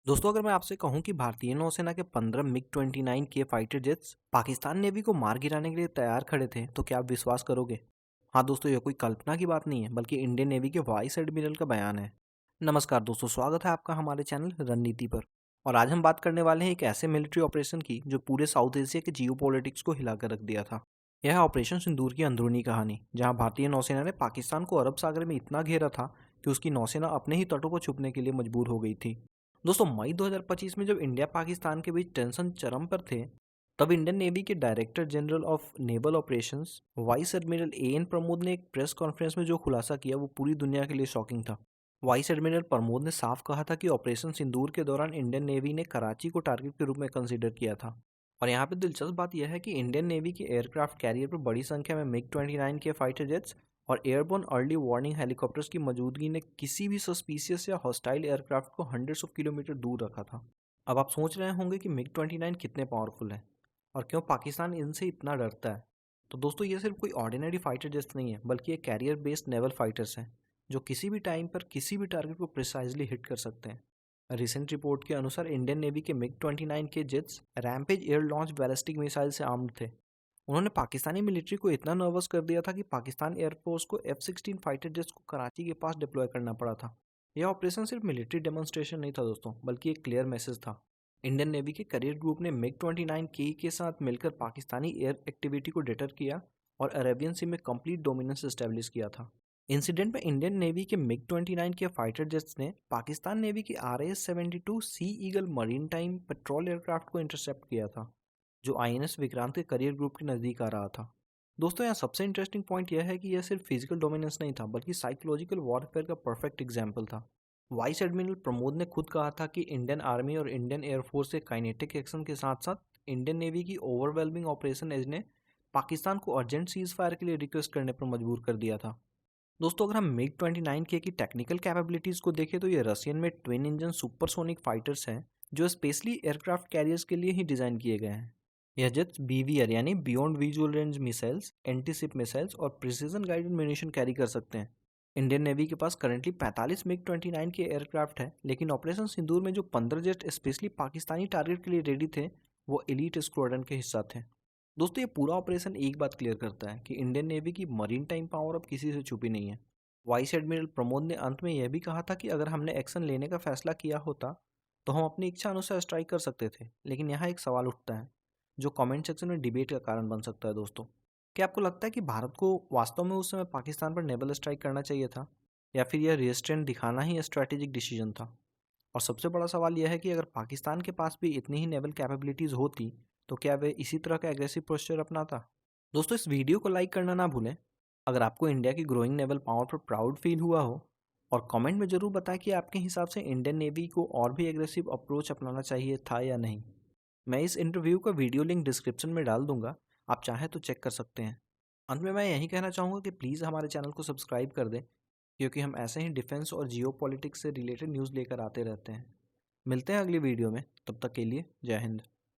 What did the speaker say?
दोस्तों, अगर मैं आपसे कहूं कि भारतीय नौसेना के 15 मिग-29 के फाइटर जेट्स पाकिस्तान नेवी को मार गिराने के लिए तैयार खड़े थे, तो क्या आप विश्वास करोगे? हाँ दोस्तों, यह कोई कल्पना की बात नहीं है, बल्कि इंडियन नेवी के वाइस एडमिरल का बयान है। नमस्कार दोस्तों, स्वागत है आपका हमारे चैनल रणनीति पर। और आज हम बात करने वाले हैं एक ऐसे मिलिट्री ऑपरेशन की जो पूरे साउथ एशिया के जियोपॉलिटिक्स को हिलाकर रख दिया था। यह है ऑपरेशन सिंदूर की अंदरूनी कहानी, जहां भारतीय नौसेना ने पाकिस्तान को अरब सागर में इतना घेरा था कि उसकी नौसेना अपने ही तटों को छुपने के लिए मजबूर हो गई थी। दोस्तों, मई 2025 में जब इंडिया पाकिस्तान के बीच टेंशन चरम पर थे, तब इंडियन नेवी के director general of naval operations vice admiral A N Pramod ने एक प्रेस कॉन्फ्रेंस में जो खुलासा किया वो पूरी दुनिया के लिए शॉकिंग था। वाइस एडमिरल प्रमोद ने साफ कहा था कि ऑपरेशन सिंदूर के दौरान इंडियन नेवी ने कराची को टारगेट के रूप में कंसीडर किया था। और यहाँ पे दिलचस्प बात यह है कि इंडियन नेवी के एयरक्राफ्ट कैरियर पर बड़ी संख्या में मिग-29 के फाइटर जेट्स और एयरबोर्न अर्ली वार्निंग हेलीकॉप्टर्स की मौजूदगी ने किसी भी सस्पिशियस या हॉस्टाइल एयरक्राफ्ट को हंड्रेड्स ऑफ किलोमीटर दूर रखा था। अब आप सोच रहे होंगे कि मिग-29 कितने पावरफुल हैं और क्यों पाकिस्तान इनसे इतना डरता है। तो दोस्तों, ये सिर्फ कोई ऑर्डिनरी फाइटर जेट्स नहीं है, बल्कि ये कैरियर बेस्ड नेवल फाइटर्स हैं जो किसी भी टाइम पर किसी भी टारगेट को प्रिसाइजली हिट कर सकते हैं। रिसेंट रिपोर्ट के अनुसार इंडियन नेवी के मिग-29 के jets rampage air launch ballistic missile से आर्म्ड थे। उन्होंने पाकिस्तानी मिलिट्री को इतना नर्वस कर दिया था कि पाकिस्तान एयरफोर्स को F-16 फाइटर जेट्स को कराची के पास डिप्लॉय करना पड़ा था। यह ऑपरेशन सिर्फ मिलिट्री डेमोन्स्ट्रेशन नहीं था दोस्तों, बल्कि एक क्लियर मैसेज था। इंडियन नेवी के करियर ग्रुप ने मिग-29 के साथ मिलकर पाकिस्तानी एयर एक्टिविटी को डिटर किया और अरेबियन सी में कंप्लीट डोमिनेंस एस्टेब्लिश किया था। इंसिडेंट में इंडियन नेवी के मिग-29 के फाइटर जेट्स ने पाकिस्तान नेवी की RAS-72 sea eagle maritime patrol aircraft को इंटरसेप्ट किया था, जो INS विक्रांत के करियर ग्रुप के नज़दीक आ रहा था। दोस्तों, यहाँ सबसे इंटरेस्टिंग पॉइंट यह है कि यह सिर्फ फिजिकल डोमिनेंस नहीं था, बल्कि साइकोलॉजिकल वॉरफेयर का परफेक्ट एग्जाम्पल था। वाइस एडमिरल प्रमोद ने खुद कहा था कि इंडियन आर्मी और इंडियन एयरफोर्स के काइनेटिक एक्शन के साथ साथ इंडियन नेवी की ओवरवेलमिंग ऑपरेशन एज ने पाकिस्तान को अर्जेंट सीज फायर के लिए रिक्वेस्ट करने पर मजबूर कर दिया था। दोस्तों, अगर हम मिग-29 के की टेक्निकल कैपेबिलिटीज़ को देखें तो ये रशियन में ट्विन इंजन सुपरसोनिक फाइटर्स हैं जो स्पेशली एयरक्राफ्ट कैरियर्स के लिए ही डिज़ाइन किए गए हैं। यह जेट्स BVR यानी beyond visual range missiles, antiship missiles और प्रिसीजन गाइडेड म्यूनिशन कैरी कर सकते हैं। इंडियन नेवी के पास करंटली 45 मिग-29 के एयरक्राफ्ट हैं, लेकिन ऑपरेशन सिंदूर में जो 15 जेट स्पेशली पाकिस्तानी टारगेट के लिए रेडी थे, वो एलीट स्क्वाड्रन के हिस्सा थे। दोस्तों, ये पूरा ऑपरेशन एक बात क्लियर करता है कि इंडियन नेवी की मरीन टाइम पावर अब किसी से छुपी नहीं है। वाइस एडमिरल प्रमोद ने अंत में यह भी कहा था कि अगर हमने एक्शन लेने का फैसला किया होता तो हम अपनी इच्छा अनुसार स्ट्राइक कर सकते थे। लेकिन यहाँ एक सवाल उठता है जो कमेंट सेक्शन में डिबेट का कारण बन सकता है। दोस्तों, क्या आपको लगता है कि भारत को वास्तव में उस समय पाकिस्तान पर नेवल स्ट्राइक करना चाहिए था, या फिर यह रेस्ट्रेंट दिखाना ही स्ट्रैटेजिक डिसीजन था? और सबसे बड़ा सवाल यह है कि अगर पाकिस्तान के पास भी इतनी ही नेवल कैपेबिलिटीज़ होती तो क्या वे इसी तरह का एग्रेसिव पोस्चर अपनाता? दोस्तों, इस वीडियो को लाइक करना ना भूलें अगर आपको इंडिया की ग्रोइंग नेवल पावर पर प्राउड फील हुआ हो, और कमेंट में ज़रूर बताएं कि आपके हिसाब से इंडियन नेवी को और भी एग्रेसिव अप्रोच अपनाना चाहिए था या नहीं। मैं इस इंटरव्यू का वीडियो लिंक डिस्क्रिप्शन में डाल दूंगा, आप चाहें तो चेक कर सकते हैं। अंत में मैं यही कहना चाहूँगा कि प्लीज़ हमारे चैनल को सब्सक्राइब कर दें, क्योंकि हम ऐसे ही डिफेंस और जियो पॉलिटिक्स से रिलेटेड न्यूज़ लेकर आते रहते हैं। मिलते हैं अगली वीडियो में, तब तक के लिए जय हिंद।